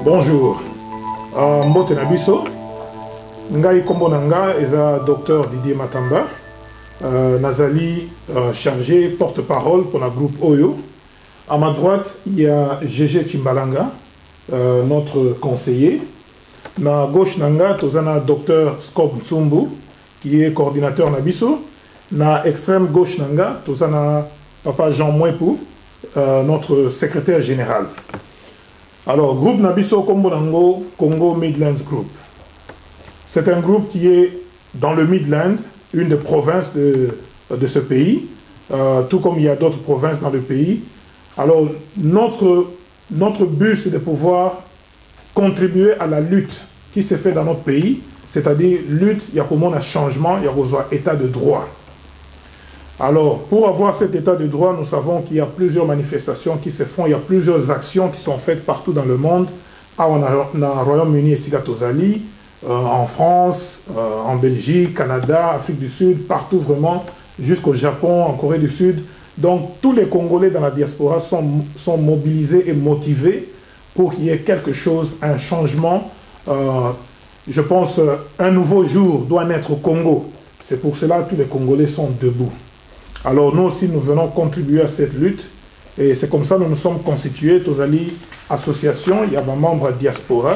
Bonjour. Mbote Nabiso. Ngai kombo nanga eza docteur Didier Matamba. Nazali chargé porte-parole pour le groupe Oyo. À ma droite, il y a Gégé Chimbalanga, notre conseiller. Na gauche nanga, tozana docteur Skop Tsumbu, qui est coordinateur Nabiso. Na extrême gauche nanga, tozana papa Jean Mouepou, notre secrétaire général. Alors, groupe Nabiso Kombo Nango, Congo Midlands Group. C'est un groupe qui est dans le Midland, une des provinces de ce pays, tout comme il y a d'autres provinces dans le pays. Alors, notre but, c'est de pouvoir contribuer à la lutte qui se fait dans notre pays, c'est-à-dire lutte, il y a comment un changement, il y a besoin d'état de droit. Alors, pour avoir cet état de droit, nous savons qu'il y a plusieurs manifestations qui se font, il y a plusieurs actions qui sont faites partout dans le monde, au Royaume-Uni et Sigatozali, en France, en Belgique, Canada, Afrique du Sud, partout vraiment, jusqu'au Japon, en Corée du Sud. Donc, tous les Congolais dans la diaspora sont mobilisés et motivés pour qu'il y ait quelque chose, un changement. Je pense un nouveau jour doit naître au Congo. C'est pour cela que tous les Congolais sont debout. Alors, nous aussi, nous venons contribuer à cette lutte. Et c'est comme ça que nous nous sommes constitués, Tozali Association, il y a des membres diaspora,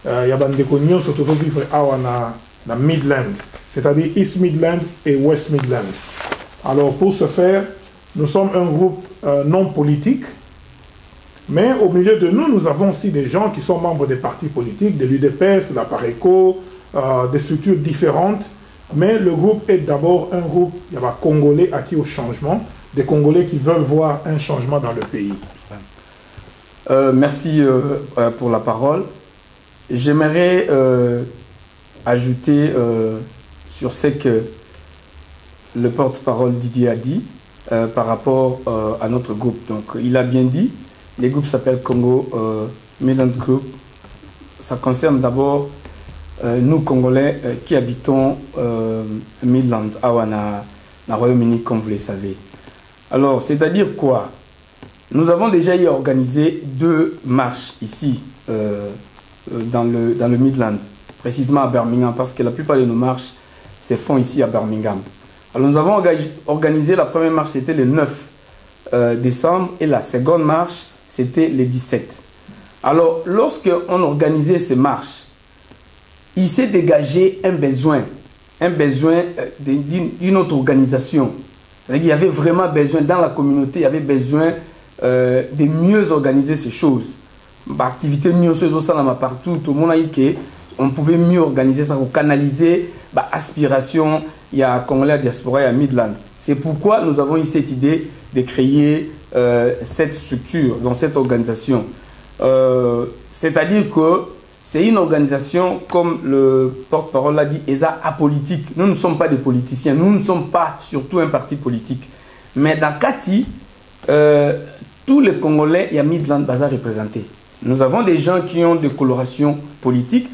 il y a des connus surtout vivre à Midland, c'est-à-dire East Midland et West Midland. Alors, pour ce faire, nous sommes un groupe non politique, mais au milieu de nous, nous avons aussi des gens qui sont membres des partis politiques, de l'UDPS, de la PARECO, des structures différentes. Mais le groupe est d'abord un groupe, il y a des Congolais acquis au changement, des Congolais qui veulent voir un changement dans le pays. Merci pour la parole. J'aimerais ajouter sur ce que le porte-parole Didier a dit par rapport à notre groupe. Donc, il a bien dit, le groupe s'appelle Congo Midland Group. Ça concerne d'abord nous, Congolais, qui habitons Midland, au Royaume-Uni, comme vous le savez. Alors, c'est-à-dire quoi? Nous avons déjà organisé 2 marches ici, dans le Midland, précisément à Birmingham, parce que la plupart de nos marches se font ici à Birmingham. Alors, nous avons organisé, la première marche, c'était le 9 décembre, et la seconde marche, c'était le 17. Alors, lorsqu'on organisait ces marches, il s'est dégagé un besoin d'une autre organisation. Il y avait vraiment besoin, dans la communauté, il y avait besoin de mieux organiser ces choses. L'activité partout, tout le monde a dit qu'on pouvait mieux organiser ça, canaliser l'aspiration, il y a Congolais diaspora, il y a Midland. C'est pourquoi nous avons eu cette idée de créer cette structure, dans cette organisation. C'est-à-dire que c'est une organisation, comme le porte-parole l'a dit, apolitique. Nous ne sommes pas des politiciens, nous ne sommes pas surtout un parti politique. Mais dans Kati, tous les Congolais, il y a Midland Baza représenté. Nous avons des gens qui ont des colorations politiques,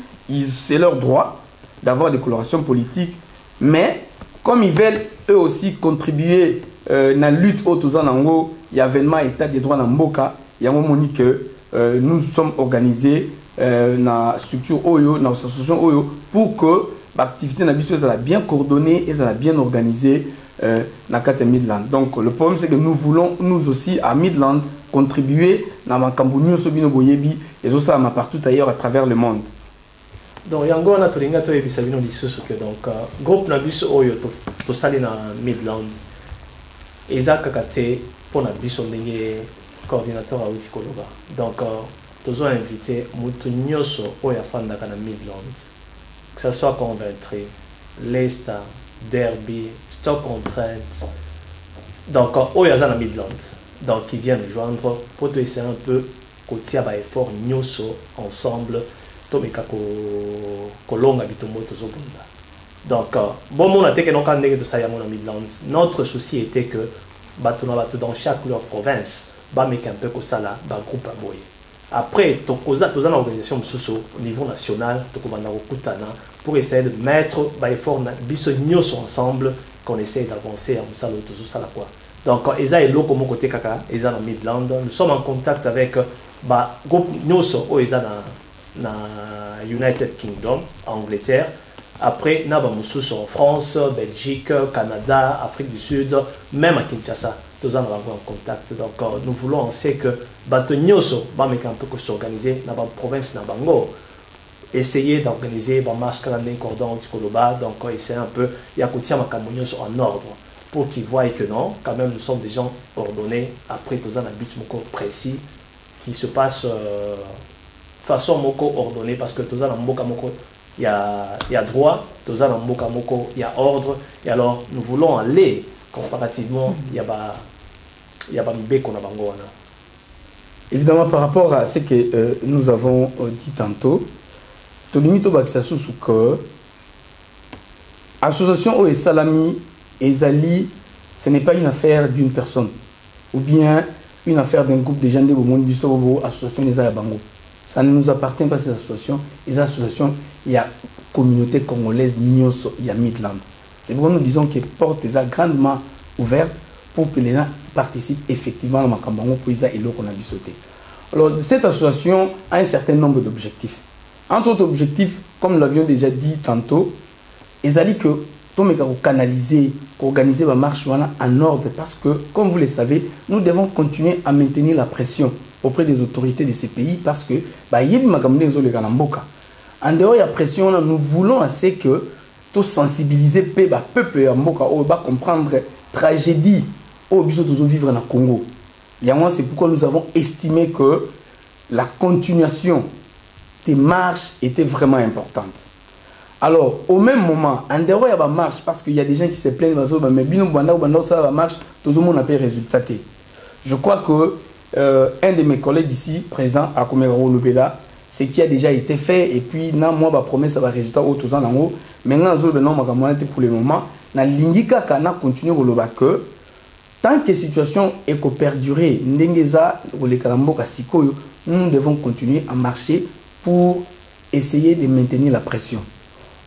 c'est leur droit d'avoir des colorations politiques, mais comme ils veulent eux aussi contribuer dans la lutte autour Nango, il y a vraiment état des droits dans Mboka, il y a un moment que nous sommes organisés dans la structure Oyo, dans l'association Oyo, pour que l'activité soit bien coordonnée et bien organisée dans le Midland. Donc le problème c'est que nous voulons nous aussi à Midland contribuer dans la Cambounia, Sobino Boyebi et tout ça partout ailleurs à travers le monde. Donc yango na tolinga to ebisabino lisusu que donc groupe na biso Oyo to sali na Midland eza kakate pour na biso ndenge coordinateur a outi koloba. Donc nous avons invité Moutou Nyoso Oya Fandaka na Midland, que ce soit Convertri, Leicester, Derby, Stoke-on-Trent, donc Oya Zana Midland, donc qui vient nous joindre pour essayer un peu côté à effort Nyoso ensemble, Tomeka Kolonga Bitombo Tozobunda. Donc bon mon a été que nous avons dit que ça y a mon Midland. Notre souci était que dans chaque leur province, ba meka un peu comme ça là, ba groupe à boyer. Après, tu as une organisation au niveau national, pour essayer de mettre des efforts ensemble, qu'on essaie d'avancer en ça. Donc, ils ont comme côté kaka, ils ont Midland. Nous sommes en contact avec le groupe Nyoso, ils ont na United Kingdom, Angleterre. Après, na ba mosusu en France, Belgique, Canada, Afrique du Sud, même à Kinshasa. Tous en en contact. Donc, nous voulons en sait que bato nyoso ba meka un peu s'organiser na ba province na bango. Essayer d'organiser ba marche calendrier cordon du Koloba. Donc, essayer un peu ya kotia makambo nyoso en ordre pour qu'ils voient que non, quand même nous sommes des gens ordonnés. Après, tous en un but précis qui se passe façon moko ordonnée parce que tous en mboka moko il y a droit, tous en mboka moko il y a ordre. Et alors, nous voulons aller comparativement il y a pas qu'on a bango. Évidemment, par rapport à ce que nous avons dit tantôt, tout limite au Baxassou sous que association au Salami et Zali, ce n'est pas une affaire d'une personne ou bien une affaire d'un groupe de gens de Bomondi Bisobo, association des Bango. Ça ne nous appartient pas, ces associations. Les associations, il y a communauté congolaise, il y a Midland. C'est pourquoi nous disons que les portes sont grandement ouvertes pour que les gens participent effectivement à Makambango pour les élo qu'on a sauté. Alors, cette association a un certain nombre d'objectifs. Entre autres objectifs, comme nous l'avions déjà dit tantôt, ils allaient que tout canaliser, organiser la marche en ordre parce que, comme vous le savez, nous devons continuer à maintenir la pression auprès des autorités de ces pays parce que, en dehors de la pression, nous voulons assez que tout sensibiliser le peuple à comprendre la tragédie au vivre dans le Congo. C'est pourquoi nous avons estimé que la continuation des marches était vraiment importante. Alors, au même moment, en dehors de la marche, parce qu'il y a des gens qui se plaignent, mais la marche, tout le monde a fait résultat. Je crois que un de mes collègues ici, présent à Komero Lobela, c'est qui a déjà été fait, et puis, moi, ma promesse, ça va résultat au tout en haut. Maintenant, pour le moment, na lingika kana continue à que tant que la situation est perdurée, nous devons continuer à marcher pour essayer de maintenir la pression.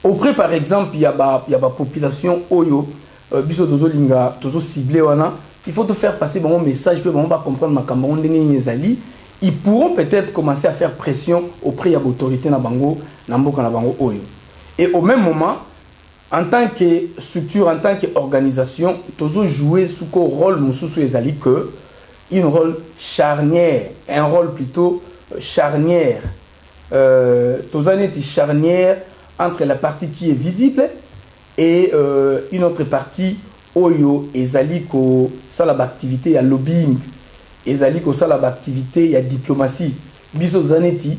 Auprès, par exemple, il y a la population Oyo, ciblé, il faut te faire passer bon message, que on va comprendre ma Cameroun, ils pourront peut-être commencer à faire pression auprès de l'autorité na bango, Oyo. Et au même moment, en tant que structure, en tant qu'organisation, toujours jouer sous le rôle que un rôle charnière, un rôle plutôt charnière. Charnière entre la partie qui est visible et une autre partie Oyo et Zaliko, ça l'activité, il y a lobbying, et Zaliko, ça l'activité, il y a diplomatie. Biso Zanetti,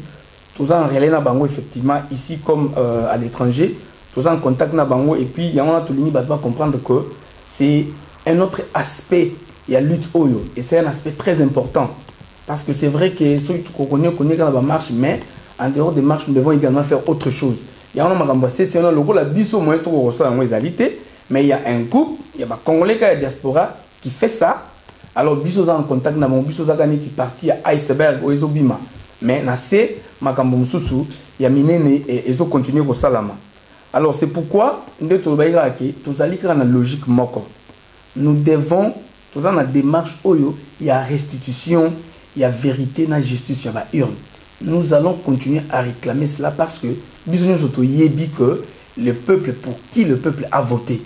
tous en relais na bango effectivement ici comme à l'étranger, tous en contact na bango et puis il y a un tout le monde va comprendre que c'est un autre aspect, il y a lutte Oyo et c'est un aspect très important parce que c'est vrai que ceux qui connaissent quand la marche, mais en dehors des marches nous devons également faire autre chose. Il y a un magambasé, c'est un logo la biso moyen tout ressort en égalité, mais il y a un groupe, il y a des Congolais qui a diaspora qui fait ça. Alors biso en contact na mon biso zagani ti parti à Iceberg ou Ezobima. Mais na c'est makambo mususu ya minene et ezo continuer au salama. Alors c'est pourquoi nous allons dans la logique moko. Nous devons tous dans la démarche oyo, il y a restitution, il y a vérité, il y a justice, il y a urne. Nous allons continuer à réclamer cela parce que que le peuple pour qui le peuple a voté.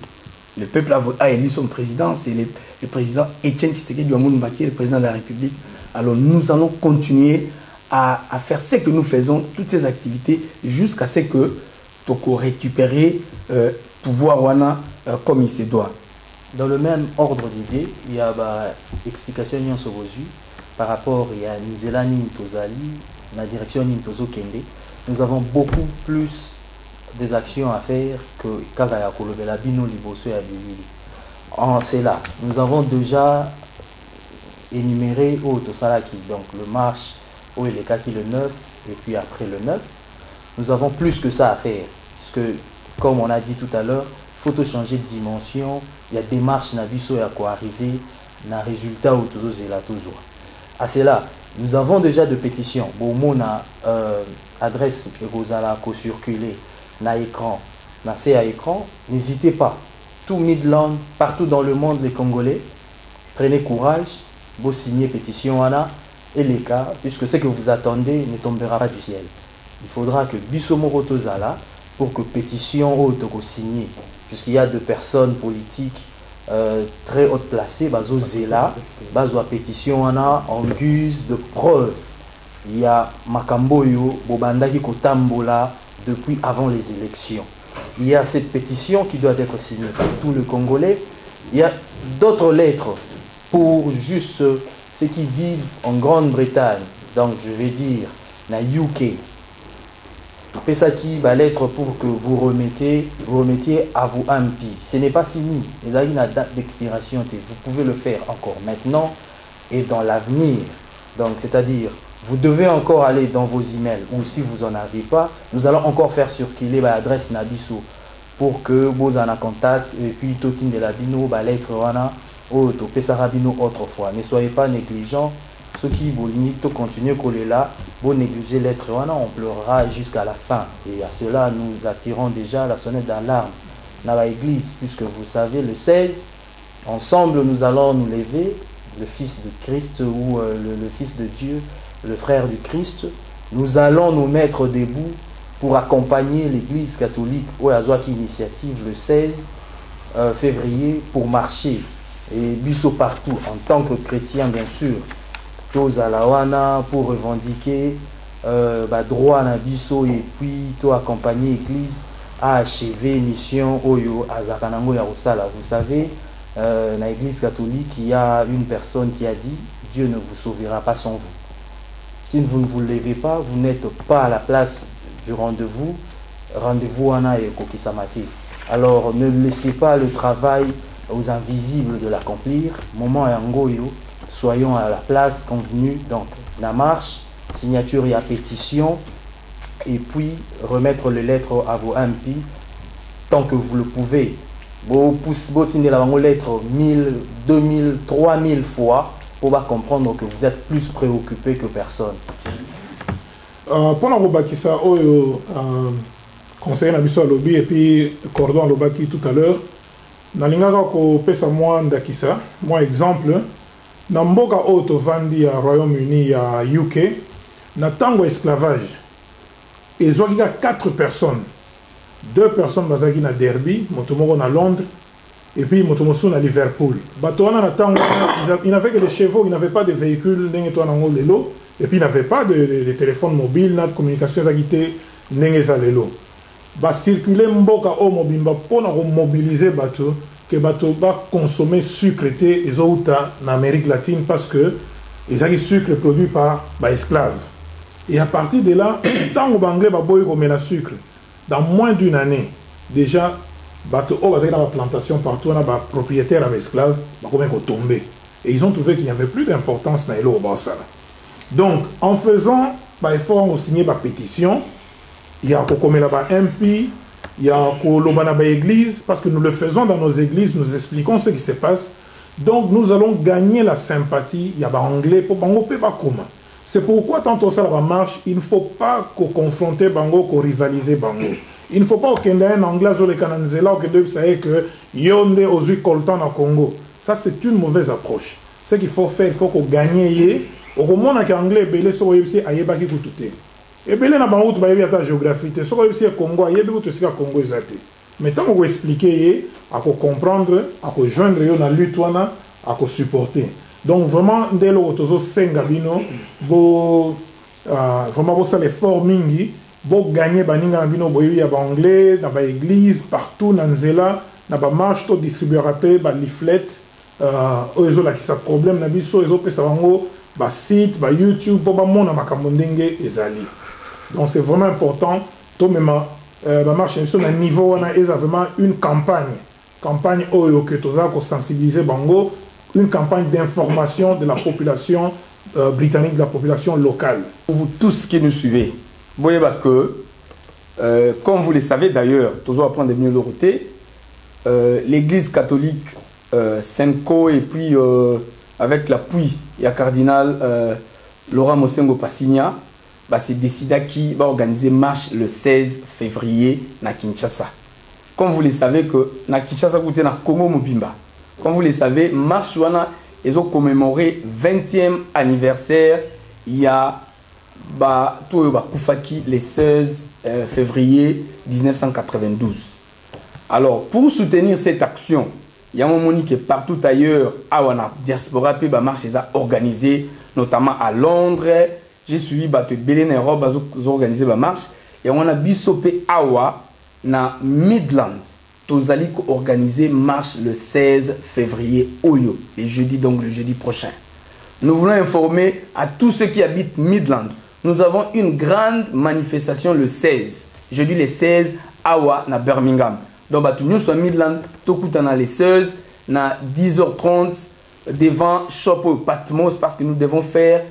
Le peuple a élu son président, c'est le président Etienne Tshisekedi Mbaki, le président de la République. Alors nous allons continuer à faire ce que nous faisons, toutes ces activités, jusqu'à ce que Toko récupérer pouvoir wana comme il se doit. Dans le même ordre d'idée, il y a une explication par rapport à Nizela Nintozali, la direction Nintozo Kende. Nous avons beaucoup plus des actions à faire que Kagaya Kolobela Bino Liboso et Abilili. En cela, nous avons déjà énuméré au Tosalaki, donc le marche au Elekaki le 9 et puis après le 9. Nous avons plus que ça à faire. Parce que, comme on a dit tout à l'heure, il faut changer de dimension. Il y a des marches Nabiso et à quoi arriver, un résultat au Tozo toujours. À cela, nous avons déjà de pétitions. Bon, mon adresse Rosala co-circulée, na écran, na c'est à écran. N'hésitez pas. Tout Midland, partout dans le monde, les Congolais, prenez courage, vous signez pétition Anna et les cas, puisque ce que vous attendez ne tombera pas du ciel. il faudra que Bissomoro Tozala, pour que pétition haute signée, puisqu'il y a 2 personnes politiques très hautes placées, bazo zela, bazo pétition en guise de preuve. Il y a Makamboyo, Bobandaki Kotambola depuis avant les élections. Il y a cette pétition qui doit être signée par tous les Congolais. Il y a d'autres lettres pour juste ceux qui vivent en Grande-Bretagne, donc je vais dire, na UK. Faites ça qui va lettre pour que vous remettiez à vous MP. Ce n'est pas fini. Il y a une date d'expiration. Vous pouvez le faire encore maintenant et dans l'avenir. Donc, c'est-à-dire, vous devez encore aller dans vos emails ou si vous n'en avez pas, nous allons encore faire circuler l'adresse Nabiso pour que vous en ayez contact et puis Totine de la Bino, lettre wana, autre, Pesarabino autrefois. Ne soyez pas négligents. Ceux qui vous limitent, continuez à coller là, vous négligez l'être, on pleurera jusqu'à la fin. Et à cela, nous attirons déjà la sonnette d'alarme dans l'église, puisque vous savez, le 16, ensemble, nous allons nous lever, le Fils de Christ ou le Fils de Dieu, le frère du Christ, nous allons nous mettre debout pour accompagner l'église catholique au Azoaki Initiative le 16 février pour marcher. Et biso partout, en tant que chrétien, bien sûr. Tozalawana pour revendiquer droit à biso et puis to accompagner l'église à achever mission Oyo Azakanango Yarosala. Vous savez, dans l'église catholique, il y a une personne qui a dit Dieu ne vous sauvera pas sans vous. Si vous ne vous levez pas, vous n'êtes pas à la place du rendez-vous. Rendez-vous Ana et Kokisamati. Alors ne laissez pas le travail aux invisibles de l'accomplir. Moment Yangoyo. Soyons à la place convenue, donc la marche, signature et pétition, et puis remettre les lettres à vos MP tant que vous le pouvez. Vous poussez la lettre 1000, 2000, 3000 fois pour comprendre que vous êtes plus préoccupé que personne. Pendant que ça, conseiller Nabiso Lobby et puis Cordon Lobaki tout à l'heure, Nalingaka ko pesa moi ndakisa, moi exemple. Dans mboka auto vandi à Royaume-Uni à UK, na tango esclavage, ils ont 4 personnes. 2 personnes bazaki na Derby, motomoko na Londres, et puis motomosu na Liverpool. Batoana na tango, ils n'avaient que des chevaux, ils n'avaient pas de véhicules, et puis ils n'avaient pas de téléphone mobile, de communication zagité, n'engeza lelo. Ba circuler mboka o mobimba pour mobiliser bateau. Que bateau va consommer sucre et en Amérique latine parce que ils ont du sucre produit par esclaves. Et à partir de là, tant que Banglais va boire comme la sucre, dans moins d'une année, déjà, bateau va dans la plantation partout, on a des propriétaires avec esclaves, va tomber. Et ils ont trouvé qu'il n'y avait plus d'importance dans l'eau. Donc, en faisant, effort, on signé la pétition, il y a comme là-bas MP. Il y a l'Obanaba église, parce que nous le faisons dans nos églises, nous expliquons ce qui se passe. Donc nous allons gagner la sympathie. Il y a des anglais pour Bango Pebakuma. C'est pourquoi tant ça la marche, il ne faut pas confronter Bango, rivaliser Bango. Il ne faut pas qu'il y ait un anglais sur les Kananzela ou que vous savez que Yonde Ozui Coltan au Congo. Ça c'est une mauvaise approche. Ce qu'il faut faire, il faut qu'on gagne. Au moins, on a anglais, belé sur le Ayebaki Koutoute. Et bien, na bango tu vas ta géographie. Tu sais que c'est Congo, il y a beaucoup de choses Congo exacté. Mais tant qu'on expliquer, à comprendre, à joindre na lutte à supporter. Donc vraiment, dès lors que tu Sengabino, vraiment ça les fort mingi, bo gagner baninga bino boyi ya anglais, dans ba église partout dans Nzela, na ba marche to distribuer rapé ba leaflet, ozo la qui ça problème na biso ezo pesa bango ba site, ba YouTube, bo ba mona makambo ndenge ezali. Donc c'est vraiment important. Tout même la marche sur un niveau on a vraiment une campagne que tous pour sensibiliser Bango, une campagne d'information de la population britannique, de la population locale. Pour vous tous qui nous suivez, vous voyez que comme vous le savez d'ailleurs, toujours à prendre des minorités, l'Église catholique Senko et puis avec l'appui du cardinal Laurent Mosengo Passigna. C'est décidé qui va organiser marche le 16 février à Kinshasa. Comme vous le savez que na Kinshasa côté na Congo Mobimba. Comme vous le savez, marche wana ils ont commémoré 20e anniversaire il y a tout Koufaki le 16 février 1992. Alors, pour soutenir cette action, il y a un moment que partout ailleurs, à la diaspora, puis marche organisée, notamment à Londres. J'ai suivi Bélé Europe, organisé la marche. Et on a bisopé Awa na Midland. Tozali organisé marche le 16 février Oyo, le jeudi, donc le jeudi prochain. Nous voulons informer à tous ceux qui habitent Midland. Nous avons une grande manifestation le 16. Jeudi le 16, Awa na Birmingham. Donc, nous sommes à Midland, tout le 16, à 10h30, devant Shop Patmos, parce que nous devons faire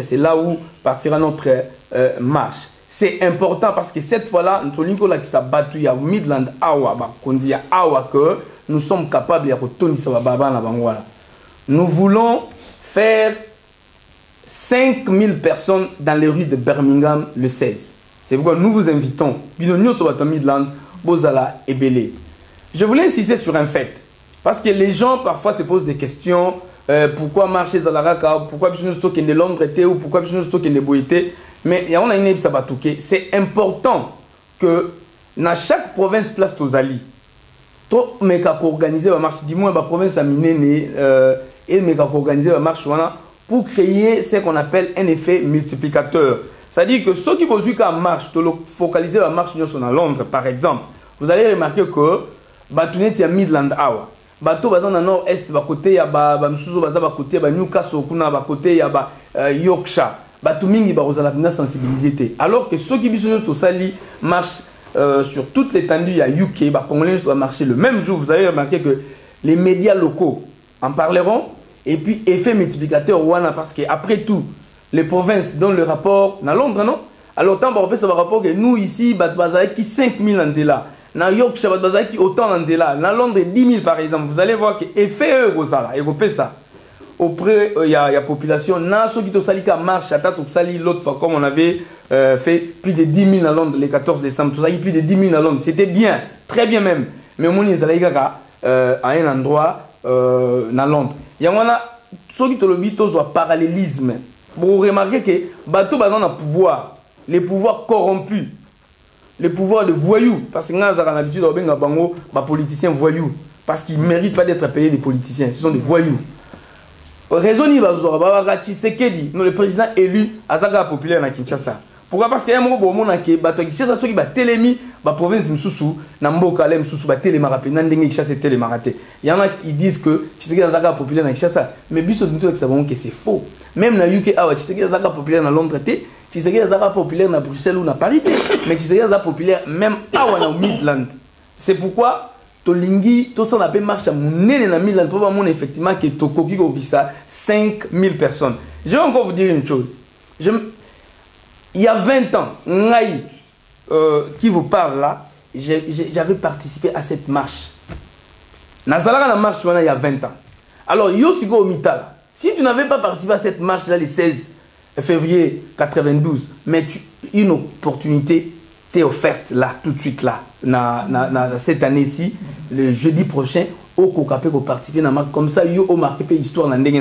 c'est là où partira notre marche. C'est important parce que cette fois-là, notre ligne qui s'est battue à Midland, Awa, qu'on dit à Awa que nous sommes capables de retourner sur la Baba. Nous voulons faire 5000 personnes dans les rues de Birmingham le 16. C'est pourquoi nous vous invitons. Nous sommes à Midland, Bozala et Belé. Je voulais insister sur un fait. Parce que les gens parfois se posent des questions. Pourquoi marcher dans la Raka? Pourquoi nous sommes de Londres ou pourquoi nous sommes de Boïté? Mais il y a une sabatouké. C'est important que dans chaque province place Tozali, toi, mais qu'à organiser la marche, dis-moi, la province a miné et mais qu'à organiser la marche pour créer ce qu'on appelle un effet multiplicateur. C'est-à-dire que ceux qui vont jouer marche, focaliser la marche à Londres, par exemple, vous allez remarquer que Batounet y a Midland Awa. Bateau dans le nord-est, côté ya côté Newcastle, côté ya Yorkshire. Bateau mingi ba la sensibilité. Alors que ceux qui viennent au Sali marchent sur toute l'étendue ya UK, Congolais doivent marcher le même jour. Vous avez remarqué que les médias locaux en parleront et puis effet multiplicateur ouana parce que après tout les provinces donnent le rapport dans Londres, non? Alors tant on fait ce rapport que nous ici bazar qui 5000 anzela. Dans Yorkshire, qui autant dans Londres, 10 000 par exemple. Vous allez voir que effet ça, et ça. Auprès, il y a la population. Dans ceux qui ont sali marche, l'autre fois, comme on avait fait plus de 10 000 à Londres le 14 décembre, tout ça, plus de 10 000 à Londres. C'était bien, très bien même. Mais au moins, ils allaient à un endroit dans Londres. Il y a ceux qui ont le parallélisme. Vous remarquez que bateau bazan a pouvoir, les pouvoirs corrompus. Les pouvoirs de voyous, parce que nous avons l'habitude de des politiciens voyous, parce qu'ils ne méritent pas d'être payés des politiciens, ce sont des voyous. Raisonnez, le président élu à Zaga populaire à Kinshasa. Pourquoi? Parce qu'il y a un moment qui Kinshasa, ceux qui ont télémi, la province Moussou, Namboka, Moussou, Télémarapé, Nandenge Kinshasa, Télémaraté. Il y en a qui disent que Tshisekedi Zaga populaire à Kinshasa, mais Bisso nous savons que c'est faux. Même dans UK, Tshisekedi Zaga populaire à Londres, Tshisekedi Zaga populaire à Bruxelles ou à Paris, mais Tshisekedi Zaga populaire même à Midland. C'est pourquoi Tolingi, tout ça on appelle marche à Mounene dans Midland, pour voir effectivement que Tokoki Gobissa 5000 personnes. Je vais encore vous dire une chose. Il y a 20 ans, Ngaï, qui vous parle là, j'avais participé à cette marche. Nazala la marche il y a 20 ans. Alors, Yosigo Omital, si tu n'avais pas participé à cette marche là le 16 février 92, mais une opportunité t'est offerte là, tout de suite là, cette année-ci, le jeudi prochain, au Kokapé pour participer à la marche. Comme ça, yo marqué l'histoire dans l'Indé.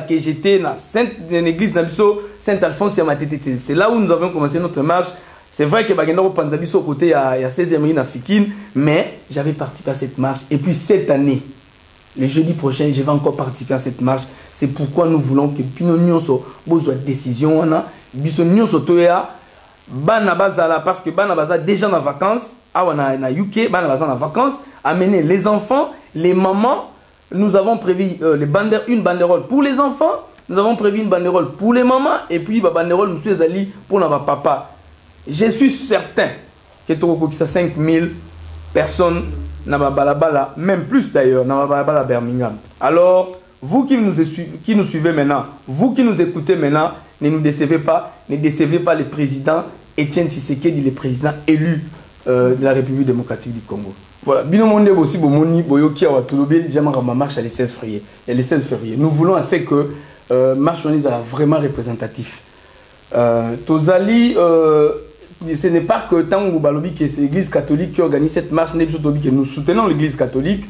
Que j'étais dans l'église Saint-Alphonse à Matete. C'est là où nous avons commencé notre marche. C'est vrai que Bagenda Panzabiso au côté, il y a 16e rue Nafikine, mais j'avais participé à cette marche. Et puis cette année, le jeudi prochain, je vais encore participer à cette marche. C'est pourquoi nous voulons que Pinonion soit besoin de décision. Bisonion soit Banabazala, parce que Banabazala déjà en vacances, à UK, Banabazala en vacances, amener les enfants, les mamans. Nous avons prévu une banderole pour les enfants, nous avons prévu une banderole pour les mamans, et puis une banderole M. Zali pour notre papa. Je suis certain que tu as 5000 personnes dans la balabala, même plus d'ailleurs, dans la balabala Birmingham. Alors, vous qui nous suivez maintenant, vous qui nous écoutez maintenant, ne nous décevez pas, ne décevez pas le président Etienne Tshisekedi, le président élu de la République démocratique du Congo. Voilà, Binomonde aussi Bomoni Boyoki a Touloubé ma marche le 16 février. Et le 16 février, nous voulons assez que marche vraiment représentatif. Tozali, ce n'est pas que tant que c'est l'Église catholique qui organise cette marche, que nous soutenons l'Église catholique.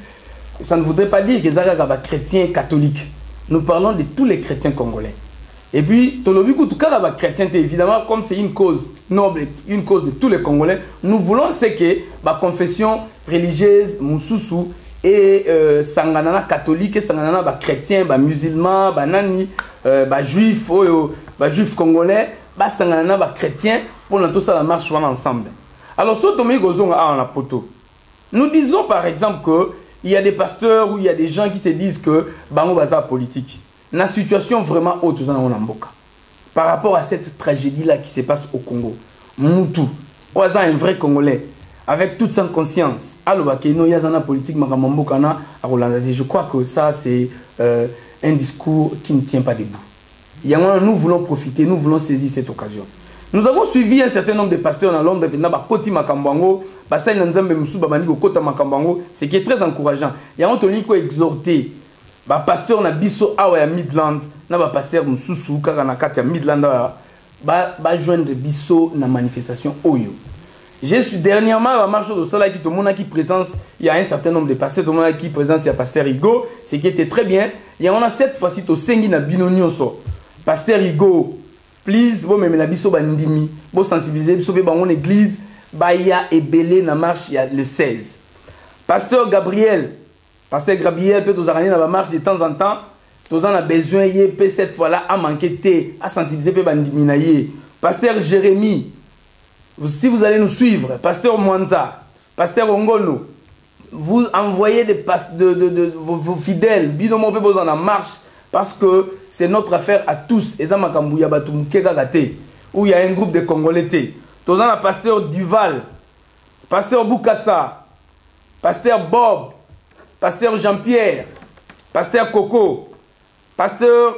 Ça ne voudrait pas dire que Zaga est chrétien catholique. Nous parlons de tous les chrétiens congolais. Et puis, tout cas, la chrétienté, évidemment, comme c'est une cause noble, une cause de tous les Congolais, nous voulons c'est que la confession religieuse, Moussousou, et Sanganana catholique, Sanganana chrétien, musulman, nani, juif, juif congolais, Sanganana chrétien, pour tout ça, la marche ensemble. Alors, ce Tomé Gozong a en poto. Nous disons par exemple qu'il y a des pasteurs ou il y a des gens qui se disent que Bango Baza politique. La situation vraiment haute par rapport à cette tragédie-là qui se passe au Congo. Moutou, Oaza un vrai Congolais, avec toute sa conscience. Je crois que ça, c'est un discours qui ne tient pas debout. Nous voulons profiter, nous voulons saisir cette occasion. Nous avons suivi un certain nombre de pasteurs dans Londres, ce qui est très encourageant. Il y a un exhorté. Pasteur na biso awa Midland na pasteur mususu kaka na kati ya Midland joindre biso na manifestation oyo. J'ai su dernièrement la marche de cela qui tout le monde qui présence, il y a un certain nombre de pasteurs tout le monde qui présence, il y a pasteur Igo, ce qui était très bien. Il y a cette fois-ci to sengi na binonyoso. Pasteur Igo, please bo meme na biso bandimi, bo sensibiliser biso be bangon église, ya ebele na marche il y a le 16. Pasteur Gabriel peut nous arranger dans la marche de temps en temps. Nous avons besoin de cette fois-là à manquer, à sensibiliser les Pasteur Jérémy, si vous allez nous suivre, Pasteur Mwanza, Pasteur Ongono, vous envoyez vos fidèles, binomo peut en marche parce que c'est notre affaire à tous. Où il y a un groupe de Congolais. Nous avons Pasteur Duval, Pasteur Boukassa, Pasteur Bob, Pasteur Jean-Pierre, Pasteur Coco, Pasteur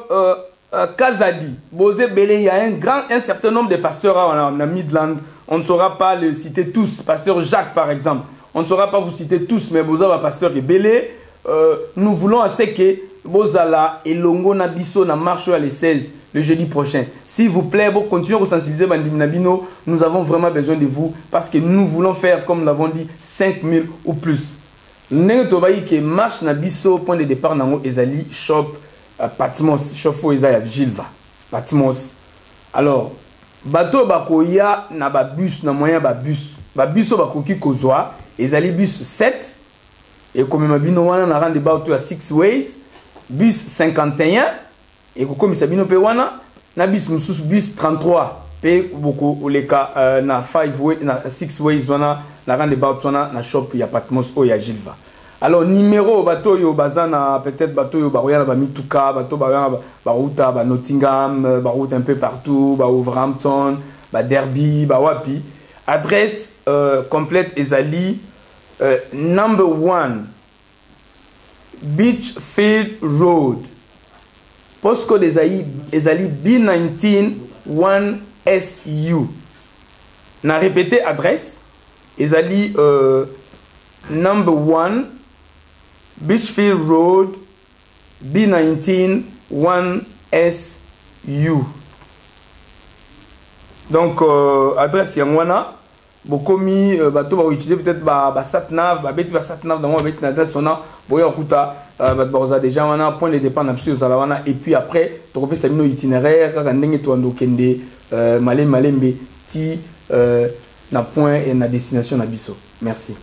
Kazadi, Bosé Belé, il y a un certain nombre de pasteurs en Midland. On ne saura pas les citer tous. Pasteur Jacques, par exemple. On ne saura pas vous citer tous, mais Bosa va pasteur Belé. Nous voulons assez que Bozala et Longo Nabiso na marche à les 16 le jeudi prochain. S'il vous plaît, vous continuez à vous sensibiliser, Nabino. Nous avons vraiment besoin de vous parce que nous voulons faire, comme nous l'avons dit, 5000 ou plus. Nous que marche na biso point de départ nango ezali shop Patmos shop ezali Gilva Patmos. Alors bato bakoya na ba bus na moyen ba bus bakoki kozwa ezali bus 7 et comme mabino wana na rande ba to 6 ways bus 51 et comme sabino pe wana na bus mususu bus 33 pe boko oleka na 5 way na 6 ways wana la rande ba wana na shop ya Patmos o ya Gilva. Alors numéro bateau yo bazana peut-être bateau yo baroya ba mituka bateau ba ruta ba Nottingham ba route un peu partout ba Wolverhampton ba Derby ba wapi adresse complète ezali number 1 Beachfield Road postcode ezali B19 1SU na répéter adresse ezali number 1 Beachfield Road B19 1SU. Donc adresse yangwana bokomi bato ba utiliser peut-être ba satnav ba beti ba satnav dans ba beti na adresse sona boya okuta baza déjà wana point de départ na psio zalawana et puis après to kopé sa bino itinéraire kaka ndenge to ando kende malembe ti na point et na destination na biso. Merci.